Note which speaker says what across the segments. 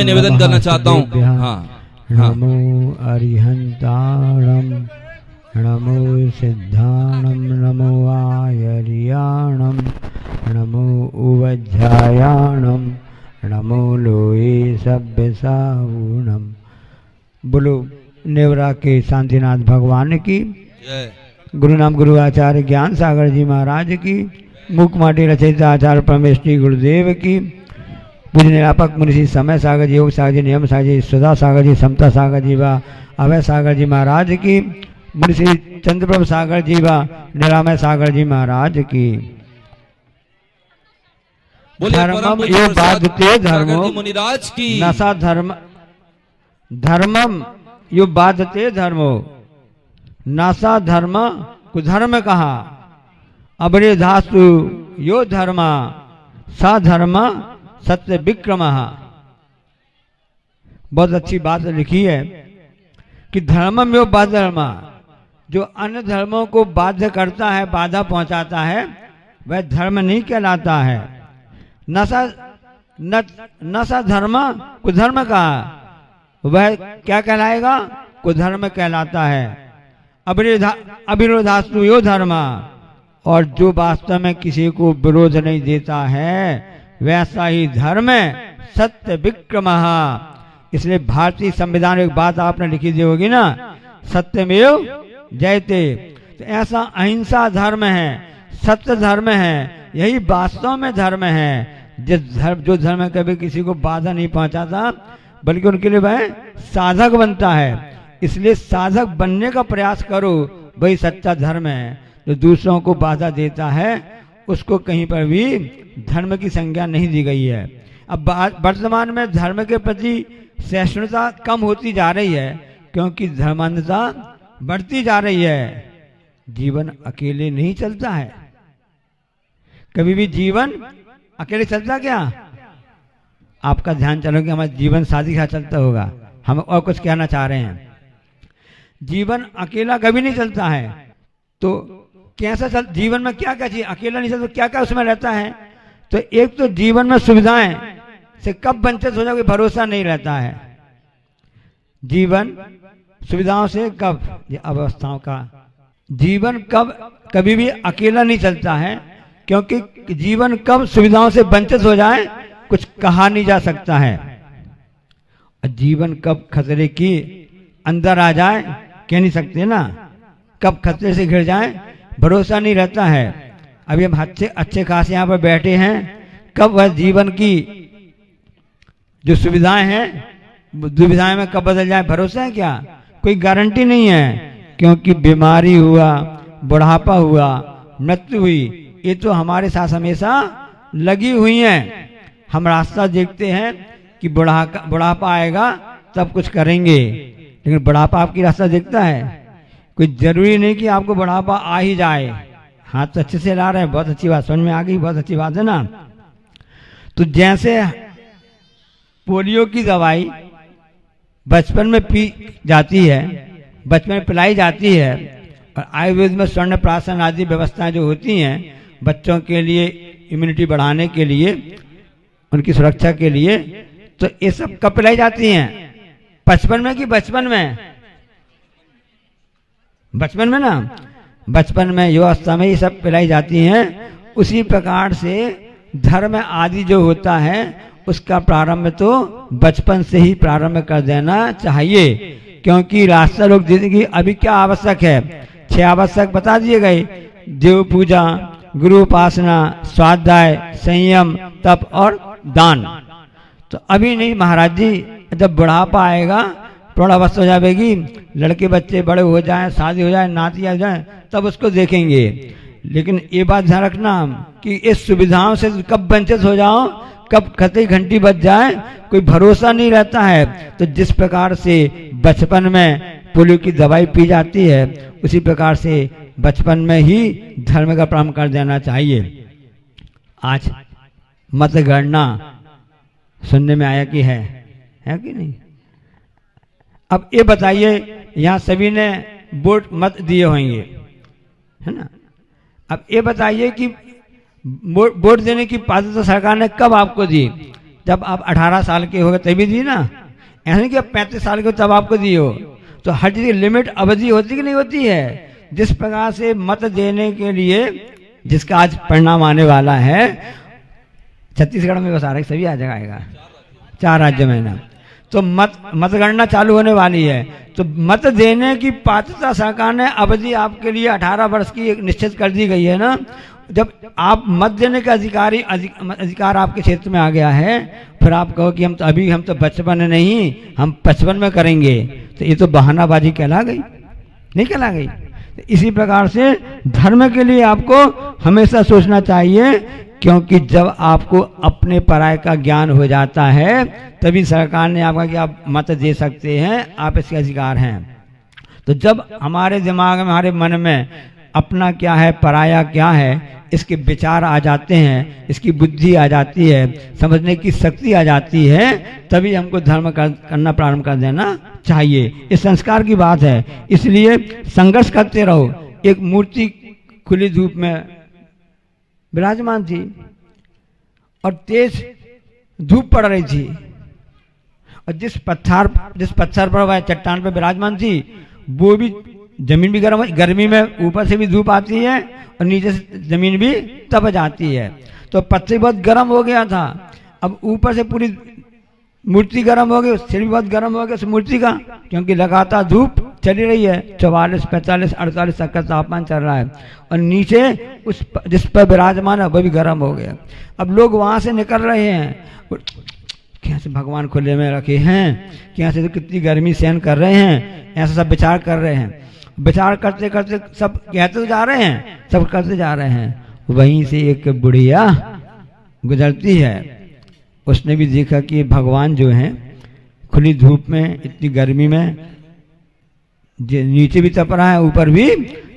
Speaker 1: मैं निवेदन करना चाहता हूँ। हाँ
Speaker 2: नमो अरिहंताणम नमो सिद्धाणम नमो आयर्याणम नमो उवज्जायाणम नमो लोये सभ्यसावूणम। बोलो नेवरा के शांतिनाथ भगवान की, गुरु नाम गुरु आचार्य ज्ञान सागर जी महाराज की, मुख माटी रचयिता आचार्य परमेश श्री गुरुदेव की, पूज्य निरापक मुनि समय सागर जी, योग सागर जी, नियम सागर जी, सुधा सागर जी, समता सागर जी व अभय सागर जी महाराज की, मुनि श्री चंद्रप्रभ सागर जी व निरामय सागर जी महाराज की। धर्मम यो बाधते धर्मो
Speaker 1: मुनिराज की,
Speaker 2: नशा धर्म धर्मम यो बाधते धर्मो नासा धर्म कुधर्म कहा अबरे धास्तु यो धर्मा सा धर्म सत्य विक्रम। बहुत अच्छी बात लिखी है कि धर्मम यो बाधर्मा, जो अन्य धर्मों को बाध्य करता है, बाधा पहुंचाता है, वह धर्म नहीं कहलाता है। नशा धर्म कुधर्म का, वह क्या कहलाएगा? कुधर्म कहलाता है। अविरोधास्तु यो धर्मा, और जो वास्तव में किसी को विरोध नहीं देता है वैसा ही धर्म है, सत्य विक्रम। इसलिए भारतीय संविधान में एक बात आपने लिखी दी होगी ना, सत्यमेव जयते। तो ऐसा अहिंसा धर्म है, सत्य धर्म है, यही वास्तव में धर्म है। जो धर्म कभी किसी को बाधा नहीं पहुंचाता बल्कि उनके लिए वह साधक बनता है। इसलिए साधक बनने का प्रयास करो, वही सच्चा धर्म है। जो दूसरों को बाधा देता है उसको कहीं पर भी धर्म की संज्ञा नहीं दी गई है। अब वर्तमान में धर्म के प्रति सहिष्णुता कम होती जा रही है क्योंकि धर्मांधता बढ़ती जा रही है। जीवन अकेले नहीं चलता है, कभी भी जीवन अकेले चलता क्या? आपका ध्यान चलो कि हमारा जीवन शादी का चलता होगा, हम और कुछ कहना चाह रहे हैं। जीवन अकेला कभी नहीं चलता है। तो कैसा जीवन में क्या क्या चीज अकेला नहीं चलता, क्या क्या उसमें रहता है? तो एक तो जीवन में सुविधाएं से कब वंचित हो जाए कोई भरोसा नहीं रहता है। जीवन सुविधाओं से कब, ये अवस्थाओं का जीवन कभी भी अकेला नहीं चलता है क्योंकि जीवन कब सुविधाओं से वंचित हो जाए कुछ कहा नहीं जा सकता है। जीवन कब खतरे की अंदर आ जाए कह नहीं सकते ना, कब खतरे से घिर जाए भरोसा नहीं रहता है। अभी हम अच्छे खासे यहाँ पर बैठे हैं, कब वह जीवन की जो सुविधाएं हैं दुविधाएं में कब बदल जाए भरोसा है क्या? कोई गारंटी नहीं है। क्योंकि बीमारी हुआ, बुढ़ापा हुआ, मृत्यु हुई, ये तो हमारे साथ हमेशा लगी हुई हैं। हम रास्ता देखते हैं कि बुढ़ापा आएगा तब कुछ करेंगे, लेकिन बुढ़ापा आपकी रास्ता देखता है? कोई जरूरी नहीं कि आपको बुढ़ापा आ ही जाए। हाथ तो अच्छे से ला रहे हैं, बहुत अच्छी बात, समझ में आ गई, बहुत अच्छी बात है ना। तो जैसे पोलियो की दवाई बचपन में पी जाती है, बचपन में पिलाई जाती है, और आयुर्वेद में स्वर्ण प्राशन आदि व्यवस्थाएं जो होती हैं बच्चों के लिए इम्यूनिटी बढ़ाने के लिए, उनकी सुरक्षा के लिए, तो ये सब कब पिलाई जाती हैं? बचपन में कि बचपन में? बचपन में ना, बचपन में युवावस्था में ये सब पिलाई जाती हैं। उसी प्रकार से धर्म आदि जो होता है उसका प्रारंभ तो बचपन से ही प्रारंभ कर देना चाहिए। क्योंकि रास्ता लोग जिंदगी अभी क्या आवश्यक है, 6 आवश्यक बता दिए गए, देव पूजा, गुरु उपासना, स्वाध्याय, संयम, तप और दान। तो अभी नहीं महाराज जी, जब बुढ़ापा आएगा, प्रौढ़ावस्था हो जाएगी, लड़के बच्चे बड़े हो जाएं, शादी हो जाए, नाती आ जाए, तब उसको देखेंगे। लेकिन ये बात ध्यान रखना कि इस सुविधाओं से कब वंचित हो जाओ, कब खतरे घंटी बज जाए, कोई भरोसा नहीं रहता है। तो जिस प्रकार से बचपन में पोलियो की दवाई पी जाती है, उसी प्रकार से बचपन में ही धर्म का प्रारंभ कर देना चाहिए। आज मतगणना सुनने में आया कि है कि नहीं? अब ये बताइए, यहाँ सभी ने वोट मत दिए होंगे, है ना? अब ये बताइए कि वोट देने की पात्रता सरकार ने कब आपको दी? जब आप 18 साल के हो गए तभी दी ना, ऐसा नहीं कि अब 35 साल के हो तब आपको दी हो। तो हर चीज की लिमिट अवधि होती कि नहीं होती है। जिस प्रकार से मत देने के लिए, जिसका आज परिणाम आने वाला है, छत्तीसगढ़ में बस आ रहा है, सभी आ जाएगा 4 राज्य में ना, तो मतगणना चालू होने वाली है। तो मत देने की पात्रता सरकार ने अवधि आपके लिए 18 वर्ष की एक निश्चित कर दी गई है ना। जब आप मत देने का अधिकार आपके क्षेत्र में आ गया है, फिर आप कहो कि हम तो बचपन नहीं, हम 55 में करेंगे, तो ये तो बहानाबाजी कहला गई, नहीं कहला गई। तो इसी प्रकार से धर्म के लिए आपको हमेशा सोचना चाहिए, क्योंकि जब आपको अपने पराये का ज्ञान हो जाता है तभी सरकार ने आपका कि आप मत दे सकते हैं, आप इसके अधिकार हैं। तो जब हमारे दिमाग में, हमारे मन में अपना क्या है, पराया क्या है, इसके विचार आ जाते हैं, इसकी बुद्धि आ जाती है, समझने की शक्ति आ जाती है, तभी हमको धर्म करना प्रारंभ कर देना चाहिए। ये संस्कार की बात है। इसलिए संघर्ष करते रहो। एक मूर्ति खुली धूप में विराजमान थी और तेज धूप पड़ रही थी, और जिस पत्थर पर वह चट्टान पर विराजमान थी, वो भी जमीन भी गर्म, गर्मी में ऊपर से भी धूप आती है और नीचे से जमीन भी तप जाती है। तो पत्थर बहुत गर्म हो गया था। अब ऊपर से पूरी मूर्ति गर्म हो गई, सिर भी बहुत गर्म हो गया उस मूर्ति का, क्योंकि लगातार धूप चली रही है, 44, 45, 48 तक का तापमान चल रहा है, और नीचे उस जिस पर विराजमान है वो भी गर्म हो गया। अब लोग वहां से निकल रहे हैं, कैसे भगवान खुले में रखे हैं, कैसे तो कितनी गर्मी सहन कर रहे हैं, ऐसा सब विचार कर रहे हैं। विचार करते करते सब कहते तो जा रहे हैं, सब करते जा रहे हैं। वहीं से एक बुढ़िया गुजरती है, उसने भी देखा कि भगवान जो हैं खुली धूप में, इतनी गर्मी में, नीचे भी तप रहा है, ऊपर भी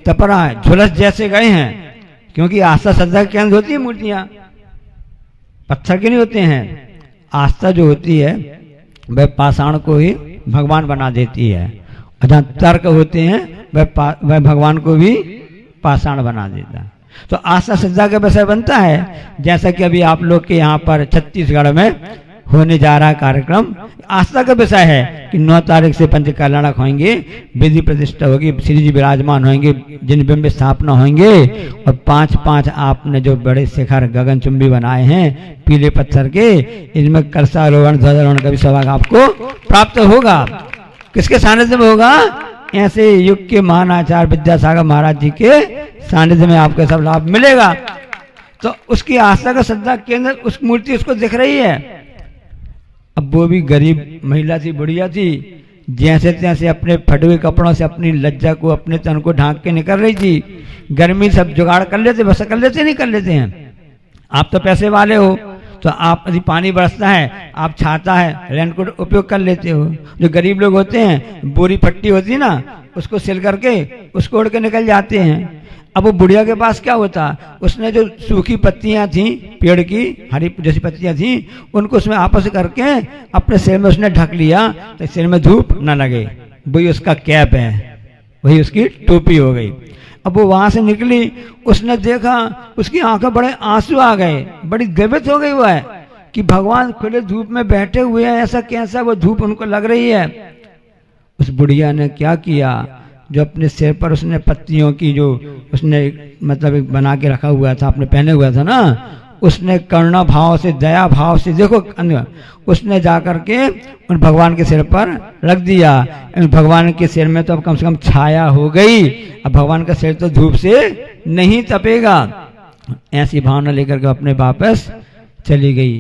Speaker 2: तप रहा है, झुलस जैसे गए हैं। क्योंकि आस्था श्रद्धा के केंद्र होती है मूर्तियां, पत्थर के नहीं होते हैं। आस्था जो होती है वह पाषाण को ही भगवान बना देती है, और जहाँ तर्क होते हैं वह भगवान को भी पाषाण बना देता है। तो आस्था श्रद्धा का विषय बनता है। जैसा कि अभी आप लोग के यहाँ पर छत्तीसगढ़ में होने जा रहा कार्यक्रम आस्था का विषय है कि 9 तारीख से पंच कल्याणक होंगे, विधि प्रतिष्ठा होगी, श्री जी विराजमान होंगे, जिन बिंब स्थापना होंगे, और 5-5 आपने जो बड़े शिखर गगनचुंबी बनाए हैं पीले पत्थर के, इनमें कलशारोहण ध्वजारोहण का भी सौभाग्य आपको प्राप्त होगा। किसके सानिध्य में होगा? ऐसे युग के महान आचार्य विद्यासागर महाराज जी के सानिध्य में आपको सब लाभ मिलेगा। तो उसकी आस्था का श्रद्धा केंद्र उस मूर्ति उसको दिख रही है। अब वो भी गरीब महिला थी, बुढ़िया थी, जैसे तैसे अपने फटे हुए कपड़ों से अपनी लज्जा को, अपने तन को ढांक के निकल रही थी। गर्मी सब जुगाड़ कर लेते, बस कर लेते नहीं कर लेते हैं। आप तो पैसे वाले हो, तो आप यदि पानी बरसता है, आप छाता है, रेनकोट उपयोग कर लेते हो। जो गरीब लोग होते हैं, बोरी पट्टी होती है ना, उसको सिल करके उसको ओढ़ के निकल जाते हैं। अब वो बुढ़िया के पास क्या होता, उसने जो सूखी पत्तियां थी पेड़ की, हरी जैसी पत्तियां थी, उनको उसमें आपस करके अपने सिर में उसने ढक लिया, तो सिर में धूप न लगे। वही उसका कैप है, वही उसकी टोपी हो गई। अब वो वहां से निकली, उसने देखा, उसकी आंखों बड़े आंसू आ गए, बड़ी द्रवित हो गई वो है कि भगवान खुले धूप में बैठे हुए हैं, ऐसा कैसा वो धूप उनको लग रही है। उस बुढ़िया ने क्या किया, जो अपने सिर पर उसने पत्तियों की जो उसने मतलब एक बना के रखा हुआ था, अपने पहने हुआ था ना, उसने करुणा भाव से, दया भाव से, देखो उसने जा करके उन भगवान के सिर पर रख दिया। भगवान के सिर में तो अब कम से कम छाया हो गई, अब भगवान का सिर तो धूप से नहीं तपेगा। ऐसी भावना लेकर के अपने वापस चली गई।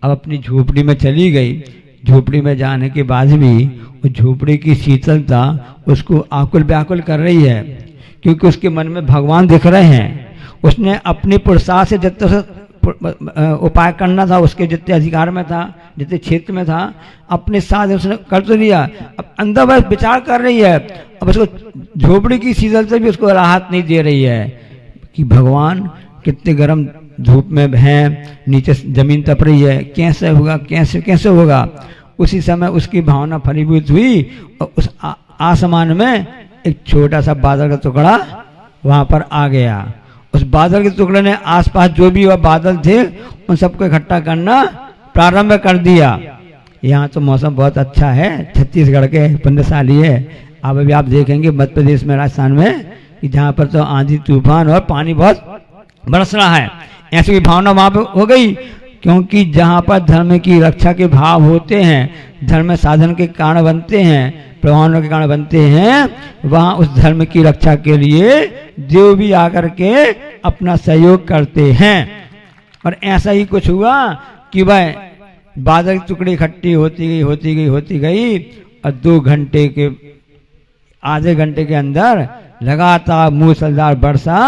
Speaker 2: अब अपनी झोपड़ी में चली गई। झोपड़ी में जाने के बाद भी उस झोपड़ी की शीतलता उसको आकुल व्याकुल कर रही है, क्योंकि उसके मन में भगवान दिख रहे हैं। उसने अपने पुरुषार्थ से जितना उपाय करना था, उसके जितने अधिकार में था, जितने क्षेत्र में था, अपने साथ उसने कर तो लिया। अब अंदर वह विचार कर रही है, अब उसको झोपड़ी की शीतलता भी उसको राहत नहीं दे रही है कि भगवान कितने गर्म धूप में हैं, नीचे जमीन तप रही है, कैसे होगा, कैसे कैसे होगा। उसी समय उसकी भावना फलीभूत हुई और उस आसमान में एक छोटा सा बादल का टुकड़ा वहां पर आ गया। उस बादल के टुकड़े ने आसपास जो भी वह बादल थे उन सबको इकट्ठा करना प्रारंभ कर दिया। यहाँ तो मौसम बहुत अच्छा है, छत्तीसगढ़ के पुण्यशाली है। अब अभी आप देखेंगे मध्य प्रदेश में, राजस्थान में, कि जहाँ पर तो आंधी तूफान और पानी बहुत बरस रहा है। ऐसी की भावना वहाँ पर हो गई, क्योंकि जहाँ पर धर्म की रक्षा के भाव होते हैं, धर्म साधन के कारण बनते हैं, प्रभावों के कारण बनते हैं, वहाँ उस धर्म की रक्षा के लिए देव भी आकर के अपना सहयोग करते हैं। और ऐसा ही कुछ हुआ कि वह बादल की टुकड़ी इकट्ठी होती गई और 2 घंटे के, आधे घंटे के अंदर लगातार मूसलाधार वर्षा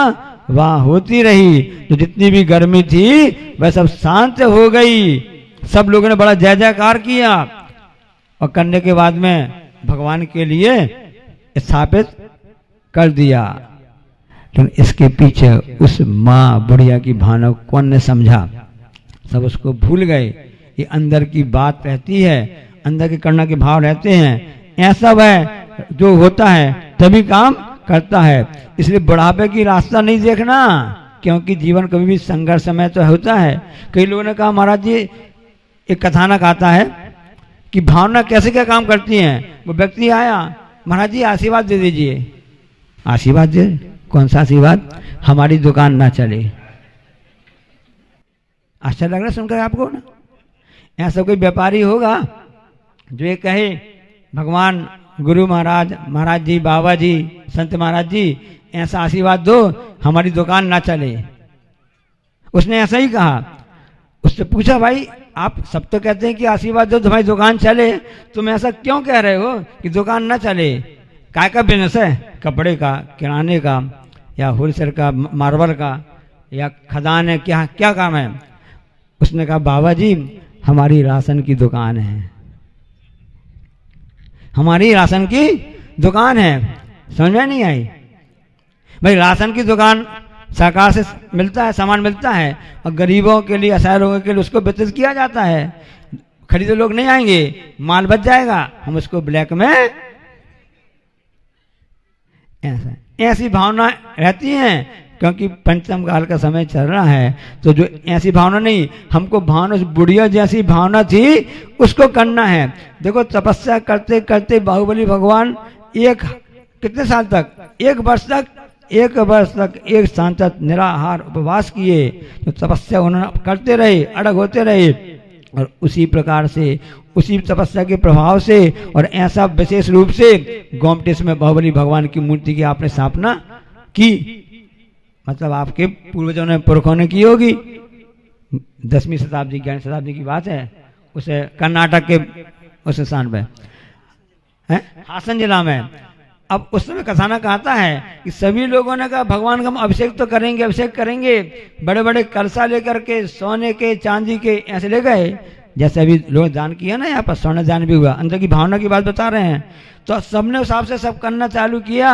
Speaker 2: वहां होती रही। तो जितनी भी गर्मी थी वह सब शांत हो गई। सब लोगों ने बड़ा जय जयकार किया और करने के बाद में भगवान के लिए स्थापित कर दिया। तो इसके पीछे उस माँ बुढ़िया की भावना कौन ने समझा? सब उसको भूल गए। ये अंदर की बात रहती है, अंदर के करना के भाव रहते हैं। ऐसा वह जो होता है तभी काम करता है। इसलिए बुढ़ापे की रास्ता नहीं देखना, क्योंकि जीवन कभी भी संघर्ष समय तो होता है। कई लोगों ने कहा महाराज जी, एक कथानक आता है कि भावना कैसे क्या काम करती हैं। वो व्यक्ति आया, महाराज जी आशीर्वाद दे दीजिए। आशीर्वाद दे? कौन सा आशीर्वाद? हमारी दुकान ना चले। आश्चर्य लग रहा है सुनकर आपको ना? ऐसा कोई व्यापारी होगा जो ये कहे भगवान गुरु महाराज, महाराज जी, बाबा जी, संत महाराज जी ऐसा आशीर्वाद दो हमारी दुकान ना चले? उसने ऐसा ही कहा। उससे पूछा, भाई आप सब तो कहते हैं कि आशीर्वाद दो तुम्हारी दुकान चले, तुम ऐसा क्यों कह रहे हो कि दुकान ना चले? काय का बिजनेस है? कपड़े का, किराने का, या होलसेल का, मार्बल का, या खदान है, क्या क्या काम है? उसने कहा बाबा जी हमारी राशन की दुकान है, हमारी राशन की दुकान है। समझ में नहीं आई? भाई राशन की दुकान सरकार से मिलता है, सामान मिलता है, और गरीबों के लिए, असहाय लोगों के लिए उसको वितरित किया जाता है। खरीदे लोग नहीं आएंगे, माल बच जाएगा, हम उसको ब्लैक में, ऐसी भावना रहती हैं। क्योंकि पंचम काल का समय चल रहा है, तो जो ऐसी भावना नहीं, हमको भावना बुढ़िया जैसी भावना थी उसको करना है। देखो तपस्या करते करते बाहुबली भगवान कितने साल तक? 1 वर्ष तक, 1 वर्ष तक एक साल तक निराहार उपवास किए। तो तपस्या उन्होंने करते रहे, अड़ग होते रहे, और उसी प्रकार से, उसी तपस्या के प्रभाव से, और ऐसा विशेष रूप से गोमटेश में बाहुबली भगवान की मूर्ति की आपने स्थापना की। मतलब आपके पूर्वजों ने, पुरखों ने की होगी। 10वीं शताब्दी, 11वीं शताब्दी की बात है। उसे कर्नाटक के उस स्थान पे है, हासन जिला में। अब उस समय कथानक आता है कि सभी लोगों ने कहा भगवान का हम अभिषेक तो करेंगे, अभिषेक करेंगे। बड़े बड़े कलसा लेकर के, सोने के, चांदी के ऐसे ले गए, जैसे अभी लोग दान किया ना, यहाँ पर स्वर्ण दान भी हुआ। अंदर की भावना की बात बता रहे हैं। तो सबने उस हिसाब से सब करना चालू किया,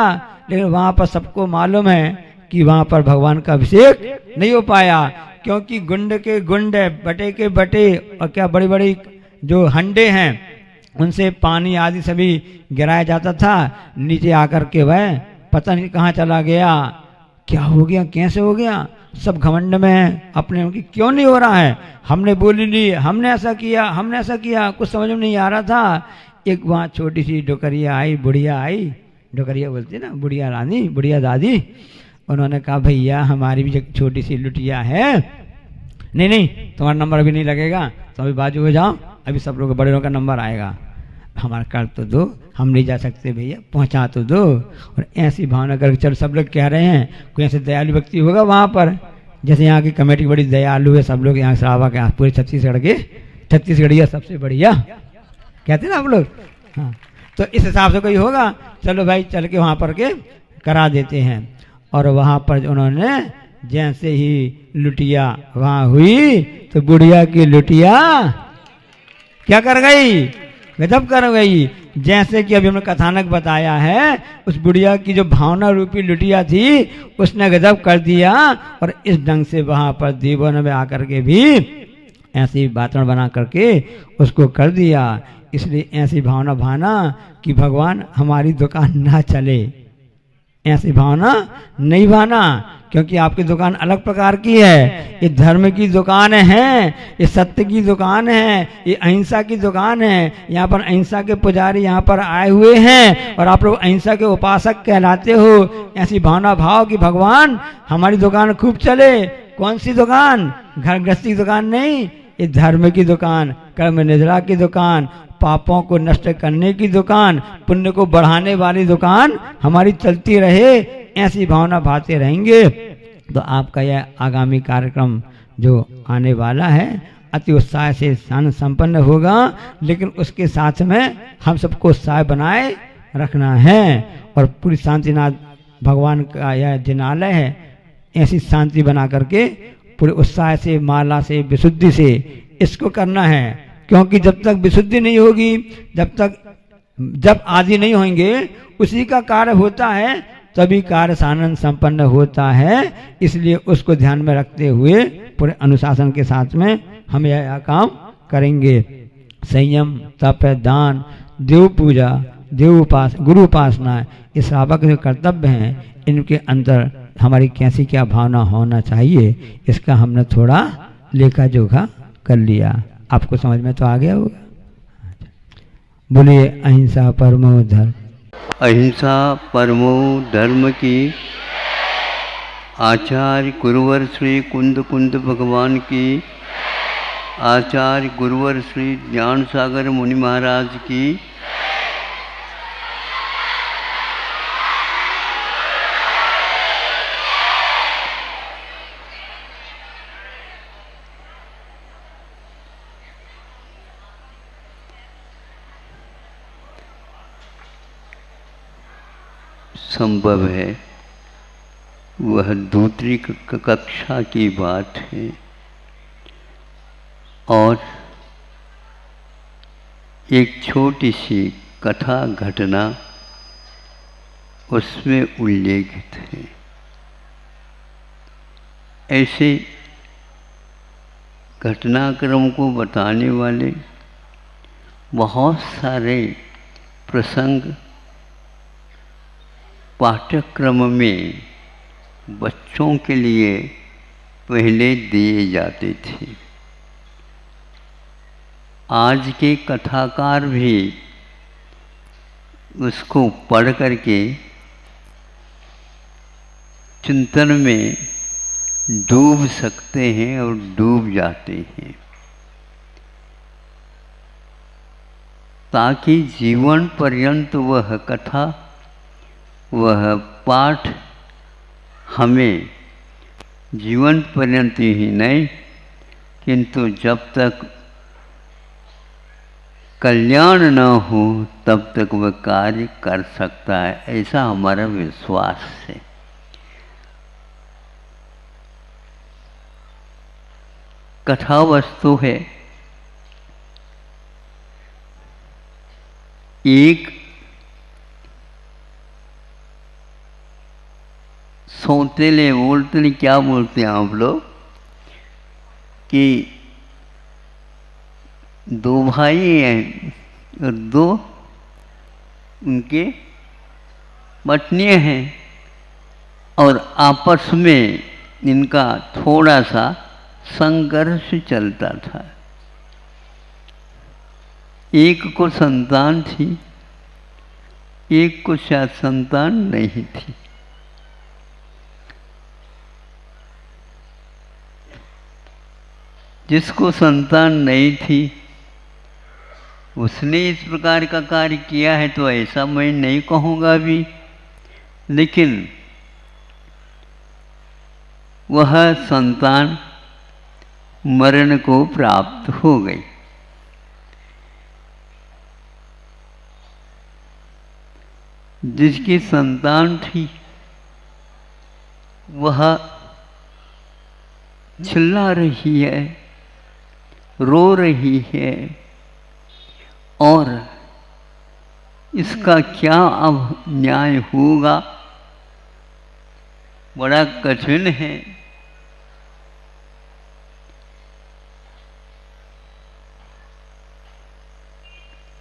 Speaker 2: लेकिन वहां पर सबको मालूम है कि वहां पर भगवान का अभिषेक नहीं हो पाया, क्योंकि गुंड के गुंड, बटे के बटे, और क्या बड़ी बड़ी जो हंडे हैं उनसे पानी आदि सभी गिराया जाता था। नीचे आकर के वह पता नहीं कहाँ चला गया, क्या हो गया, कैसे हो गया। सब घमंड में है अपने, उनकी क्यों नहीं हो रहा है, हमने बोली ली, हमने ऐसा किया, हमने ऐसा किया, कुछ समझ में नहीं आ रहा था। एक वहाँ छोटी सी डोकरिया आई, बुढ़िया आई, डोकरिया बोलती ना, बुढ़िया रानी, बुढ़िया दादी। उन्होंने कहा भैया हमारी भी एक छोटी सी लुटिया है। नहीं नहीं तुम्हारा नंबर अभी नहीं लगेगा, तो अभी बाजू हो जाओ, अभी सब लोग बड़े लोगों का नंबर आएगा, हमारा कर तो दो, हम नहीं जा सकते भैया, पहुंचा तो दो। और ऐसी भावना करके चल, सब लोग कह रहे हैं। कोई ऐसे दयालु व्यक्ति होगा वहाँ पर, जैसे यहाँ की कमेटी बड़ी दयालु है, सब लोग यहाँ सरावा के पूरे छत्तीसगढ़िया सबसे बढ़िया कहते ना आप लोग। हाँ, तो इस हिसाब से कोई होगा, चलो भाई चल के वहाँ पर के करा देते हैं। और वहाँ पर उन्होंने जैसे ही लुटिया वहाँ हुई, तो बुढ़िया की लुटिया क्या कर गई? गजब कर गई। जैसे कि अभी हमने कथानक बताया है, उस बुढ़िया की जो भावना रूपी लुटिया थी उसने गजब कर दिया। और इस ढंग से वहाँ पर देवों ने आकर के भी ऐसी वातावरण बना करके उसको कर दिया। इसलिए ऐसी भावना भाना कि भगवान हमारी दुकान ना चले, ऐसी भावना नहीं भाना, क्योंकि आपकी दुकान अलग प्रकार की है। ये धर्म की दुकान है, ये सत्य की दुकान है, ये अहिंसा की दुकान है। यहाँ पर अहिंसा के पुजारी यहाँ पर आए हुए हैं और आप लोग अहिंसा के उपासक कहलाते हो। ऐसी भावना भाव कि भगवान हमारी दुकान खूब चले। कौन सी दुकान? घर गृहस्थी की दुकान नहीं, ये धर्म की दुकान, कर्म निद्रा की दुकान, पापों को नष्ट करने की दुकान, पुण्य को बढ़ाने वाली दुकान हमारी चलती रहे। ऐसी भावना भाते रहेंगे तो आपका यह आगामी कार्यक्रम जो आने वाला है अति उत्साह से संपन्न होगा। लेकिन उसके साथ में हम सबको उत्साह बनाए रखना है और पूरी शांतिनाथ भगवान का यह जिनालय है, ऐसी शांति बना करके पूरे उत्साह से, माला से, विशुद्धि से इसको करना है। क्योंकि जब तक विशुद्धि नहीं होगी, जब आदि नहीं होंगे, उसी का कार्य होता है, तभी कार्य सानंद संपन्न होता है। इसलिए उसको ध्यान में रखते हुए पूरे अनुशासन के साथ में हम यह काम करेंगे। संयम, तप, दान, देव पूजा, देव उपासना, गुरु उपासना, ये श्रावक जो कर्तव्य हैं, इनके अंदर हमारी कैसी क्या भावना होना चाहिए, इसका हमने थोड़ा लेखा जोखा कर लिया। आपको समझ में तो आ गया होगा। बोलिए अहिंसा परमो धर्म।
Speaker 3: अहिंसा परमो धर्म की आचार्य गुरुवर श्री कुंद कुंद भगवान की, आचार्य गुरुवर श्री ज्ञान सागर मुनि महाराज की, संभव है वह दूसरी कक्षा की बात है और एक छोटी सी कथा घटना उसमें उल्लेखित है। ऐसे घटनाक्रम को बताने वाले बहुत सारे प्रसंग पाठ्यक्रम में बच्चों के लिए पहले दिए जाते थे। आज के कथाकार भी उसको पढ़ करके चिंतन में डूब सकते हैं और डूब जाते हैं, ताकि जीवन पर्यंत वह कथा, वह पाठ हमें जीवन पर्यंत ही नहीं किंतु जब तक कल्याण न हो तब तक वह कार्य कर सकता है, ऐसा हमारा विश्वास है। कथा वस्तु है एक सौतेले बोलते नहीं, क्या बोलते हैं आप लोग, कि दो भाई हैं और दो उनके पत्नियां हैं और आपस में इनका थोड़ा सा संघर्ष चलता था। एक को संतान थी, एक को शायद संतान नहीं थी। जिसको संतान नहीं थी उसने इस प्रकार का कार्य किया है तो ऐसा मैं नहीं कहूँगा भी, लेकिन वह संतान मरण को प्राप्त हो गई। जिसकी संतान थी वह चिल्ला रही है, रो रही है और इसका क्या अब न्याय होगा, बड़ा कठिन है।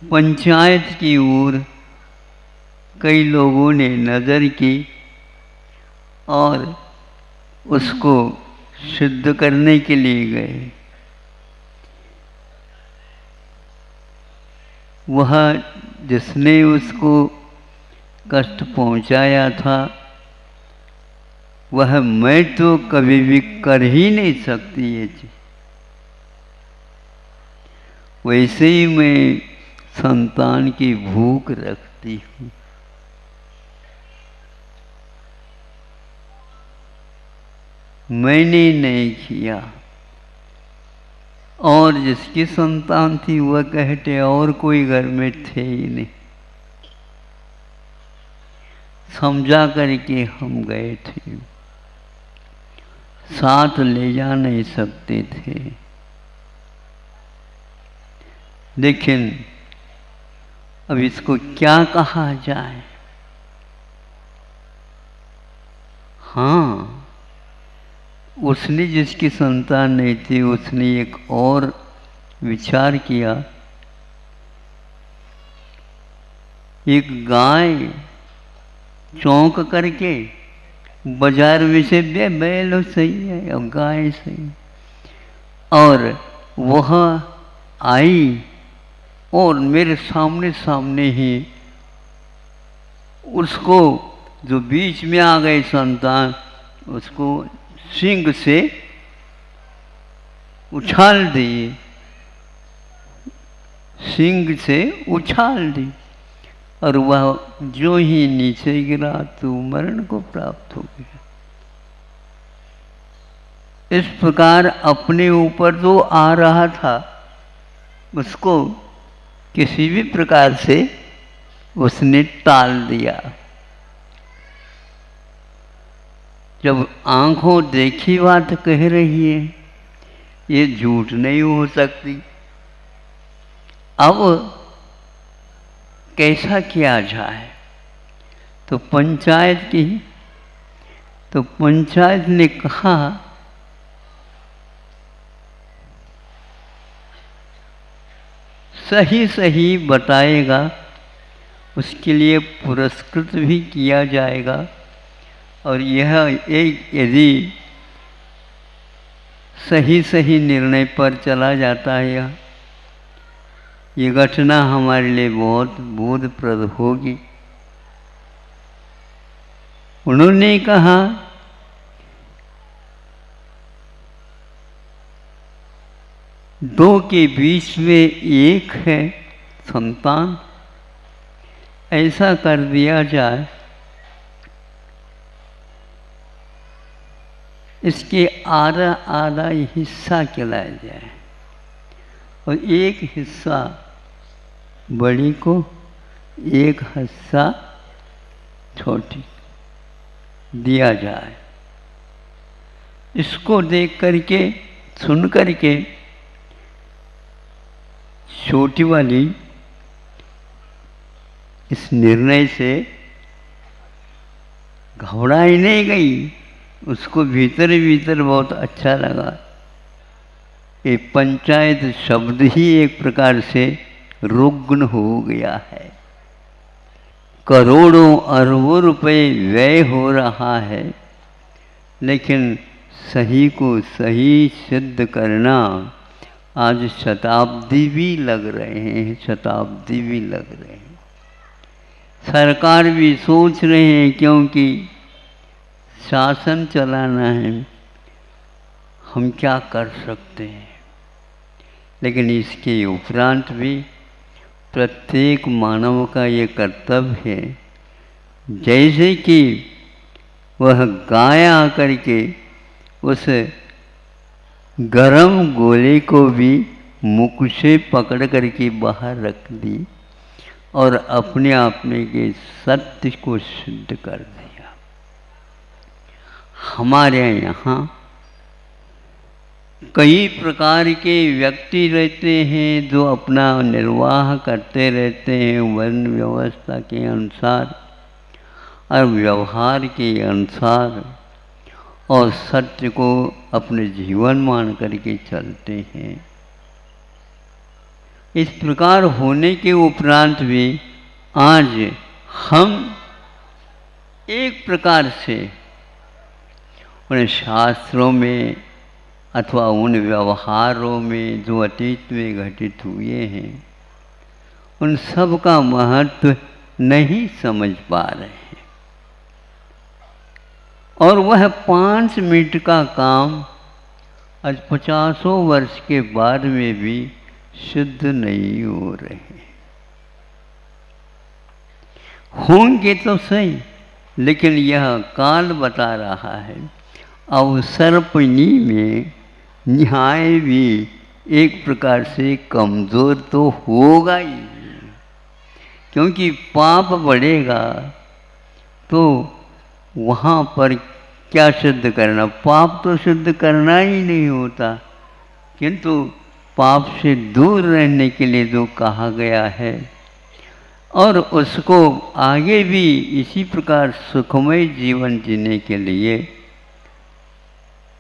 Speaker 3: पंचायत की ओर कई लोगों ने नज़र की और उसको सिद्ध करने के लिए गए। वह जिसने उसको कष्ट पहुंचाया था वह मैं तो कभी भी कर ही नहीं सकती ये चीज। वैसे ही मैं संतान की भूख रखती हूँ। मैंने नहीं किया और जिसकी संतान थी वह कहते और कोई घर में थे ही नहीं। समझा करके हम गए थे, साथ ले जा नहीं सकते थे। लेकिन अब इसको क्या कहा जाए। हाँ, उसने जिसकी संतान नहीं थी उसने एक और विचार किया। एक गाय चौंक करके बाजार में से बैल सही है और गाय सही, और वह आई और मेरे सामने सामने ही उसको जो बीच में आ गई संतान उसको सिंग से उछाल दी, सिंग से उछाल दी और वह जो ही नीचे गिरा तो मरण को प्राप्त हो गया। इस प्रकार अपने ऊपर जो आ रहा था उसको किसी भी प्रकार से उसने टाल दिया। जब आंखों देखी बात कह रही है ये झूठ नहीं हो सकती, अब कैसा किया जाए। तो पंचायत की, तो पंचायत ने कहा सही सही बताएगा उसके लिए पुरस्कृत भी किया जाएगा। और यह एक यदि सही सही निर्णय पर चला जाता है ये घटना हमारे लिए बहुत बोधप्रद होगी। उन्होंने कहा दो के बीच में एक है संतान, ऐसा कर दिया जाए इसके आधा आधा हिस्सा खिलाया जाए और एक हिस्सा बड़ी को, एक हिस्सा छोटी दिया जाए। इसको देख करके सुन करके छोटी वाली इस निर्णय से घबराई नहीं गई, उसको भीतर भीतर बहुत अच्छा लगा। ये पंचायत शब्द ही एक प्रकार से रुग्ण हो गया है। करोड़ों अरबों रुपए व्यय हो रहा है लेकिन सही को सही सिद्ध करना आज शताब्दी भी लग रहे हैं, शताब्दी भी लग रहे हैं। सरकार भी सोच रहे हैं क्योंकि शासन चलाना है, हम क्या कर सकते हैं। लेकिन इसके उपरांत भी प्रत्येक मानव का ये कर्तव्य है, जैसे कि वह गाय आकर के उस गरम गोले को भी मुख से पकड़ करके बाहर रख दी और अपने आप में के सत्य को सिद्ध कर दिया। हमारे यहाँ कई प्रकार के व्यक्ति रहते हैं जो अपना निर्वाह करते रहते हैं वर्ण व्यवस्था के अनुसार और व्यवहार के अनुसार, और सत्य को अपने जीवन मान करके चलते हैं। इस प्रकार होने के उपरांत भी आज हम एक प्रकार से उन शास्त्रों में अथवा उन व्यवहारों में जो अतीत में घटित हुए हैं, उन सब का महत्व नहीं समझ पा रहे हैं। और वह 5 मिनट का काम आज 50 वर्ष के बाद में भी शुद्ध नहीं हो रहे। होंगे तो सही, लेकिन यह काल बता रहा है अवसर्पणी में न्याय भी एक प्रकार से कमज़ोर तो होगा ही, क्योंकि पाप बढ़ेगा तो वहाँ पर क्या शुद्ध करना, पाप तो शुद्ध करना ही नहीं होता, किंतु पाप से दूर रहने के लिए जो कहा गया है और उसको आगे भी इसी प्रकार सुखमय जीवन जीने के लिए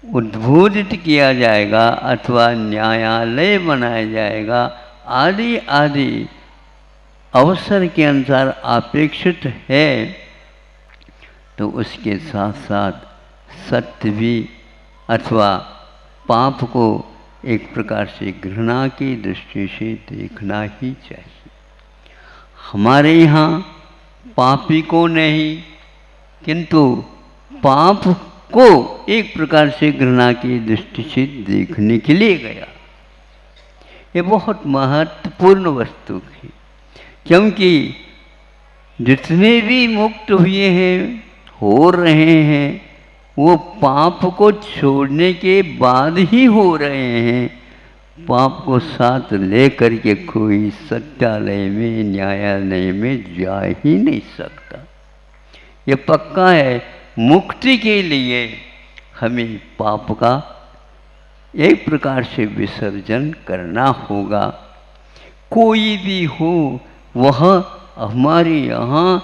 Speaker 3: उद्बोधित किया जाएगा अथवा न्यायालय बनाया जाएगा, आदि आदि अवसर के अनुसार अपेक्षित है, तो उसके साथ साथ सत्य भी अथवा पाप को एक प्रकार से घृणा की दृष्टि से देखना ही चाहिए। हमारे यहाँ पापी को नहीं, किंतु पाप को एक प्रकार से घृणा की दृष्टि से देखने के लिए गया। ये बहुत महत्वपूर्ण वस्तु है, क्योंकि जितने भी मुक्त हुए हैं, हो रहे हैं, वो पाप को छोड़ने के बाद ही हो रहे हैं। पाप को साथ ले करके कोई सत्यालय में, न्यायालय में जा ही नहीं सकता। ये पक्का है, मुक्ति के लिए हमें पाप का एक प्रकार से विसर्जन करना होगा। कोई भी हो, वह हमारे यहाँ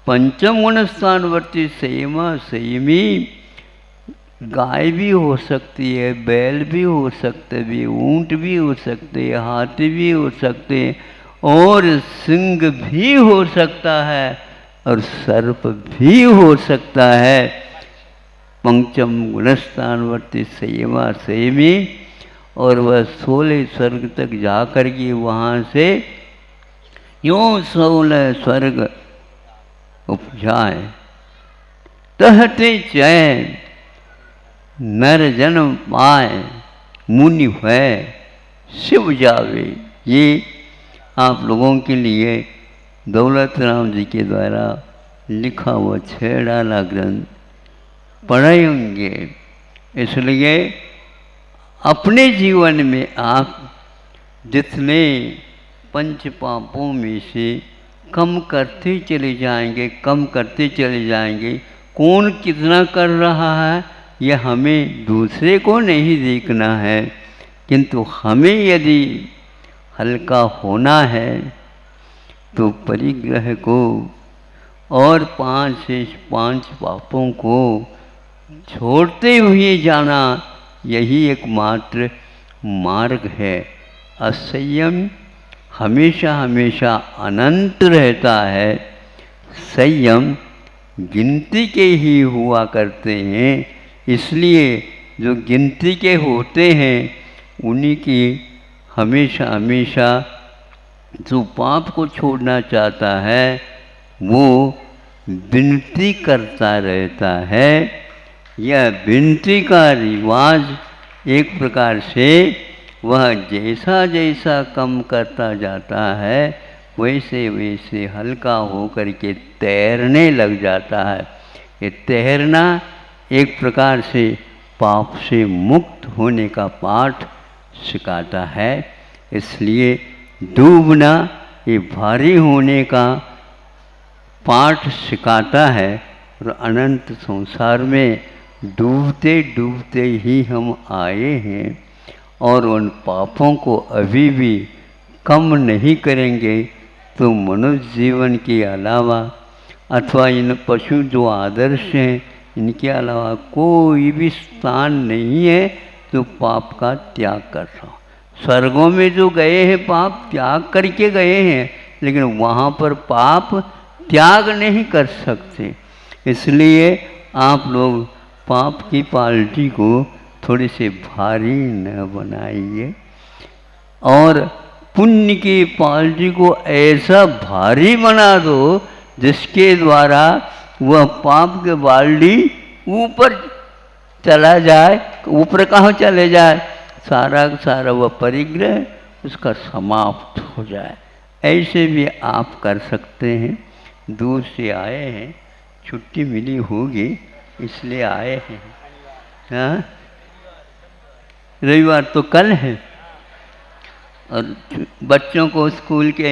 Speaker 3: पंचम गुण स्थानवर्ती संयमा संयमी गाय भी हो सकती है, बैल भी हो सकते भी, ऊंट भी हो सकते हैं, हाथी भी हो सकते हैं, और सिंह भी हो सकता है, और सर्प भी हो सकता है। पंचम गुणस्थानवर्ती संयमा संयमी, और वह 16 स्वर्ग तक जाकर के वहाँ से यूँ 16 स्वर्ग उपजाए, तहते चैन नर जन्म पाए, मुनि है शिव जावे। ये आप लोगों के लिए दौलत राम जी के द्वारा लिखा हुआ 6 डाला ग्रंथ पढ़ेंगे। इसलिए अपने जीवन में आप जितने पंच पापों में से कम करते चले जाएंगे, कम करते चले जाएंगे। कौन कितना कर रहा है यह हमें दूसरे को नहीं देखना है, किंतु हमें यदि हल्का होना है तो परिग्रह को और 5 से 5 पापों को छोड़ते हुए जाना, यही एकमात्र मार्ग है। असंयम हमेशा हमेशा अनंत रहता है। संयम गिनती के ही हुआ करते हैं, इसलिए जो गिनती के होते हैं उन्हीं की हमेशा हमेशा जो पाप को छोड़ना चाहता है वो विनती करता रहता है। यह विनती का रिवाज एक प्रकार से वह जैसा जैसा कम करता जाता है वैसे वैसे हल्का होकर के तैरने लग जाता है। ये तैरना एक प्रकार से पाप से मुक्त होने का पाठ सिखाता है। इसलिए डूबना ये भारी होने का पाठ सिखाता है, और अनंत संसार में डूबते डूबते ही हम आए हैं, और उन पापों को अभी भी कम नहीं करेंगे तो मनुष्य जीवन के अलावा अथवा इन पशु जो आदर्श हैं इनके अलावा कोई भी स्थान नहीं है जो पाप का त्याग कर रहा हो। स्वर्गों में जो गए हैं पाप त्याग करके गए हैं, लेकिन वहाँ पर पाप त्याग नहीं कर सकते। इसलिए आप लोग पाप की पाल्टी को थोड़े से भारी न बनाइए और पुण्य की पाल्टी को ऐसा भारी बना दो जिसके द्वारा वह पाप के बाल्टी ऊपर चला जाए। ऊपर कहाँ चले जाए? सारा सारा वह परिग्रह उसका समाप्त हो जाए। ऐसे भी आप कर सकते हैं। दूर से आए हैं, छुट्टी मिली होगी इसलिए आए हैं। हाँ, रविवार तो कल है और बच्चों को स्कूल के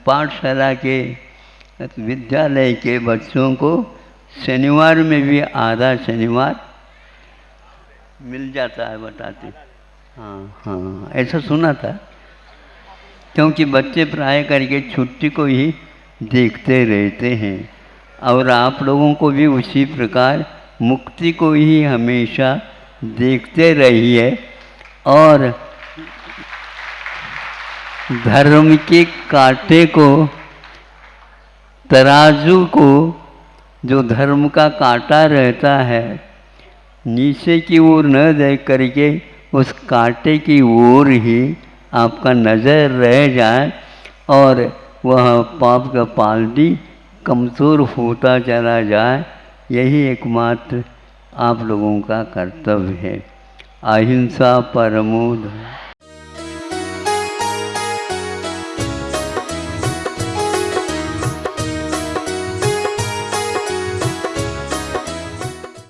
Speaker 3: पाठशाला के विद्यालय के बच्चों को शनिवार में भी आधा शनिवार मिल जाता है बताते। हाँ हाँ, ऐसा सुना था। क्योंकि बच्चे प्राय करके छुट्टी को ही देखते रहते हैं और आप लोगों को भी उसी प्रकार मुक्ति को ही हमेशा देखते रहिए और धर्म के कांटे को, तराजू को, जो धर्म का कांटा रहता है, नीचे की ओर न देख करके उस कांटे की ओर ही आपका नज़र रह जाए और वह पाप का पाल्टी कमज़ोर होता चला जाए। यही एकमात्र आप लोगों का कर्तव्य है। अहिंसा परमो धर्मः।